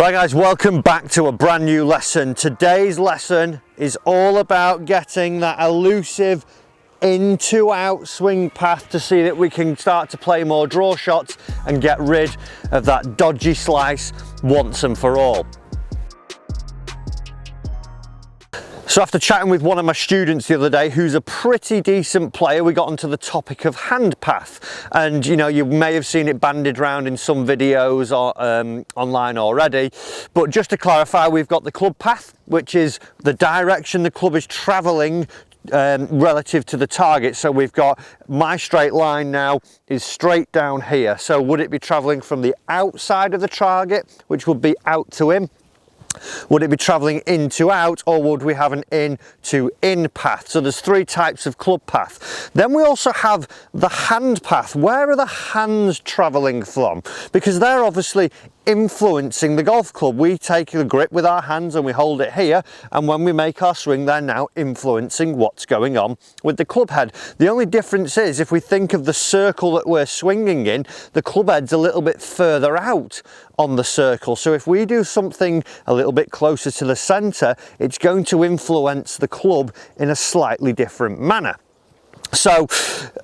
Right guys, welcome back to a brand new lesson. Today's lesson is all about getting that elusive in to out swing path to see that we can start to play more draw shots and get rid of that dodgy slice once and for all. So after chatting with one of my students the other day who's a pretty decent player, we got onto the topic of hand path, and you know, you may have seen it bandied around in some videos or online already, but just to clarify, we've got the club path, which is the direction the club is travelling relative to the target. So we've got my straight line now is straight down here, so would it be travelling from the outside of the target, which would be out to in? Would it be travelling in to out, or would we have an in to in path? So there's three types of club path. Then we also have the hand path. Where are the hands travelling from? Because they're obviously influencing the golf club. We take the grip with our hands and we hold it here, and when we make our swing, they're now influencing what's going on with the club head. The only difference is, if we think of the circle that we're swinging in, the club head's a little bit further out on the circle. So if we do something a little bit closer to the centre, it's going to influence the club in a slightly different manner. So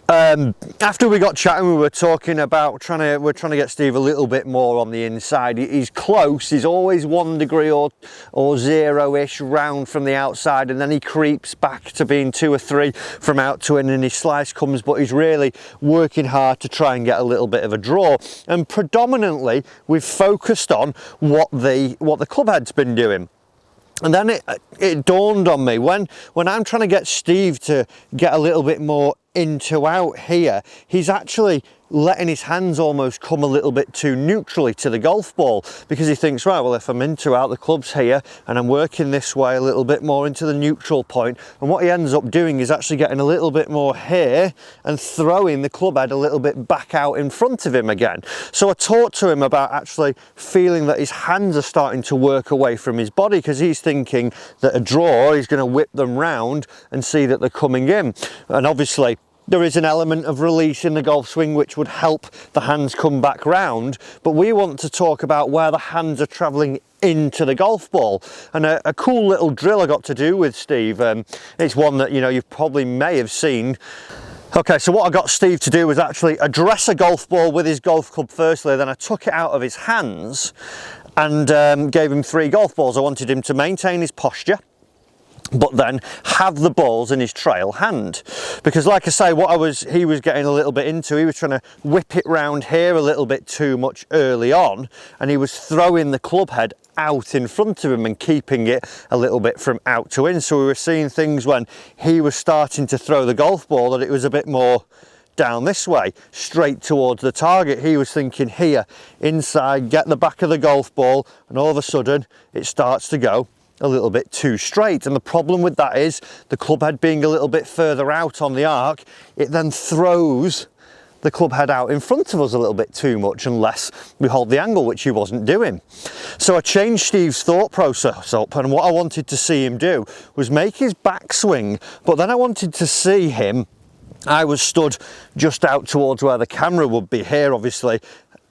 after we got chatting, we were talking about we're trying to get Steve a little bit more on the inside. He's close, he's always 1 degree or 0-ish round from the outside, and then he creeps back to being 2 or 3 from out to in, and his slice comes, but he's really working hard to try and get a little bit of a draw. And predominantly we've focused on what the club head's been doing. And then it dawned on me, when I'm trying to get Steve to get a little bit more into out here, he's actually letting his hands almost come a little bit too neutrally to the golf ball, because he thinks, right, well, if I'm into out, the club's here and I'm working this way a little bit more into the neutral point, and what he ends up doing is actually getting a little bit more here and throwing the club head a little bit back out in front of him again. So I talked to him about actually feeling that his hands are starting to work away from his body, because he's thinking that a draw, he's going to whip them round and see that they're coming in. And obviously there is an element of release in the golf swing which would help the hands come back round, but we want to talk about where the hands are travelling into the golf ball. And a cool little drill I got to do with Steve, it's one that, you know, you probably may have seen. Okay, so what I got Steve to do was actually address a golf ball with his golf club firstly, then I took it out of his hands and gave him 3 golf balls. I wanted him to maintain his posture, but then have the balls in his trail hand, because like I say, he was getting a little bit into, he was trying to whip it round here a little bit too much early on, and he was throwing the club head out in front of him and keeping it a little bit from out to in. So we were seeing things when he was starting to throw the golf ball that it was a bit more down this way, straight towards the target. He was thinking here, inside, get the back of the golf ball, and all of a sudden it starts to go a little bit too straight. And the problem with that is the club head being a little bit further out on the arc, it then throws the club head out in front of us a little bit too much unless we hold the angle, which he wasn't doing. So I changed Steve's thought process up, and what I wanted to see him do was make his backswing, but then I wanted to see him, I was stood just out towards where the camera would be here, obviously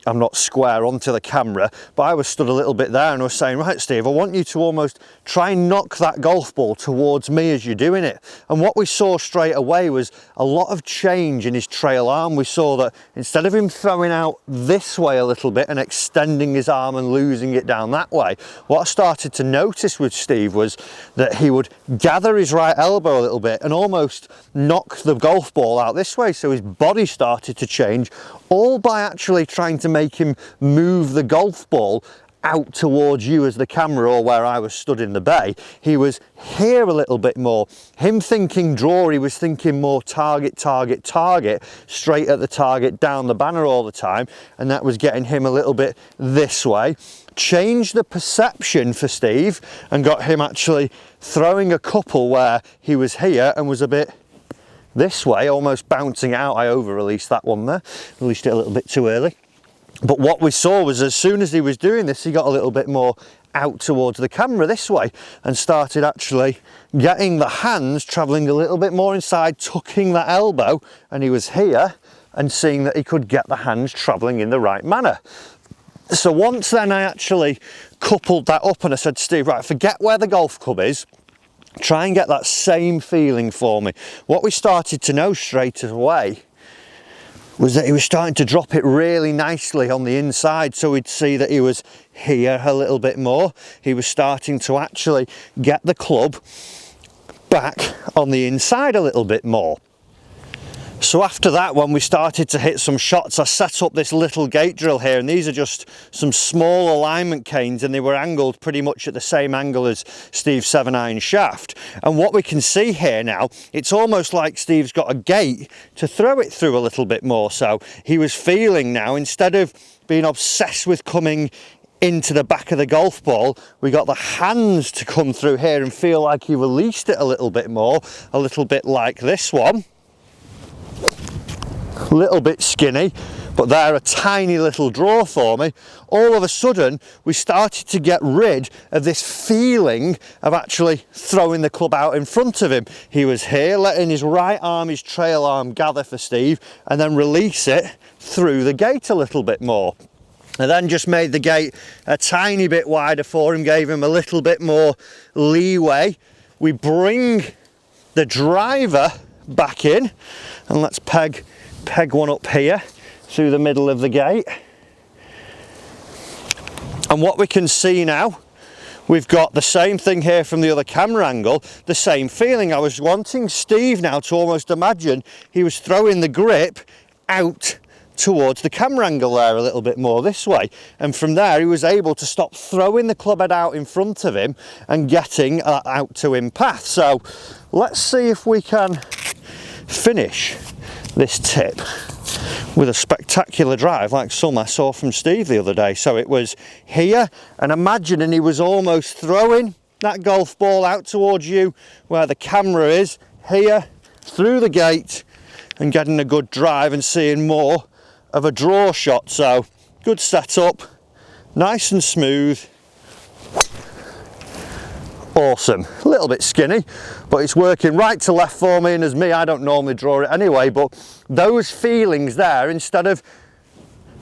I'm not square onto the camera, but I was stood a little bit there and I was saying, right Steve, I want you to almost try and knock that golf ball towards me as you're doing it. And what we saw straight away was a lot of change in his trail arm. We saw that instead of him throwing out this way a little bit and extending his arm and losing it down that way, what I started to notice with Steve was that he would gather his right elbow a little bit and almost knock the golf ball out this way. So his body started to change, all by actually trying to make him move the golf ball out towards you as the camera, or where I was stood in the bay. He was here a little bit more. Him thinking draw, he was thinking more target, target, target, straight at the target, down the banner all the time, and that was getting him a little bit this way. Changed the perception for Steve and got him actually throwing a couple where he was here and was a bit this way, almost bouncing out. I over-released that one there, released it a little bit too early. But what we saw was, as soon as he was doing this, he got a little bit more out towards the camera this way and started actually getting the hands travelling a little bit more inside, tucking that elbow, and he was here and seeing that he could get the hands travelling in the right manner. So once then I actually coupled that up and I said, Steve, right, forget where the golf club is, try and get that same feeling for me. What we started to know straight away was that he was starting to drop it really nicely on the inside, so we'd see that he was here a little bit more. He was starting to actually get the club back on the inside a little bit more. So after that, when we started to hit some shots, I set up this little gate drill here, and these are just some small alignment canes, and they were angled pretty much at the same angle as Steve's 7-iron shaft. And what we can see here now, it's almost like Steve's got a gate to throw it through a little bit more. So he was feeling now, instead of being obsessed with coming into the back of the golf ball, we got the hands to come through here and feel like he released it a little bit more, a little bit like this one. A little bit skinny, but they're a tiny little draw for me. All of a sudden we started to get rid of this feeling of actually throwing the club out in front of him. He was here letting his right arm, his trail arm, gather for Steve and then release it through the gate a little bit more. I then just made the gate a tiny bit wider for him, gave him a little bit more leeway. We bring the driver back in, and let's peg one up here through the middle of the gate. And what we can see now, we've got the same thing here from the other camera angle, the same feeling. I was wanting Steve now to almost imagine he was throwing the grip out towards the camera angle there a little bit more this way, and from there he was able to stop throwing the club head out in front of him and getting out to him path. So let's see if we can finish this tip with a spectacular drive like some I saw from Steve the other day. So it was here, and imagining he was almost throwing that golf ball out towards you where the camera is, here through the gate, and getting a good drive and seeing more of a draw shot. So good setup, nice and smooth. Awesome. A little bit skinny, but it's working right to left for me, and as me, I don't normally draw it anyway, but those feelings there, instead of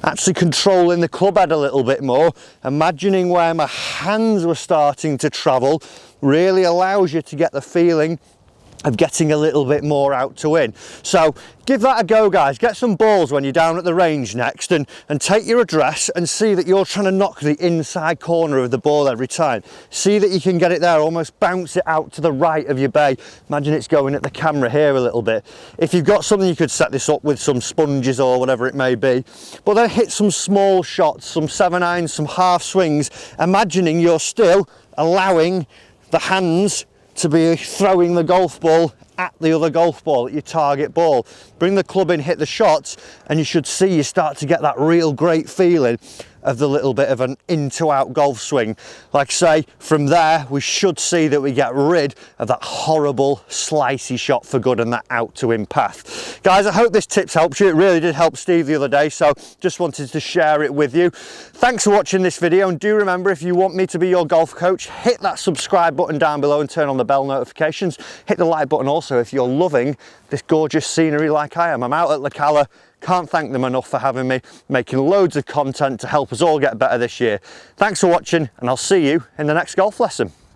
actually controlling the club head a little bit more, imagining where my hands were starting to travel, really allows you to get the feeling of getting a little bit more out to in. So give that a go, guys. Get some balls when you're down at the range next, and take your address and see that you're trying to knock the inside corner of the ball every time. See that you can get it there, almost bounce it out to the right of your bay. Imagine it's going at the camera here a little bit. If you've got something, you could set this up with some sponges or whatever it may be, but then hit some small shots, some 7-irons, some half swings, imagining you're still allowing the hands to be throwing the golf ball at the other golf ball, at your target ball. Bring the club in, hit the shots, and you should see you start to get that real great feeling of the little bit of an in to out golf swing. Like I say, from there we should see that we get rid of that horrible slicey shot for good and that out to in path. Guys, I hope this tip's helped you. It really did help Steve the other day, so just wanted to share it with you. Thanks for watching this video, and do remember, if you want me to be your golf coach, hit that subscribe button down below and turn on the bell notifications. Hit the like button also if you're loving this gorgeous scenery like I am. I'm out at La Cala. Can't thank them enough for having me, making loads of content to help us all get better this year. Thanks for watching, and I'll see you in the next golf lesson.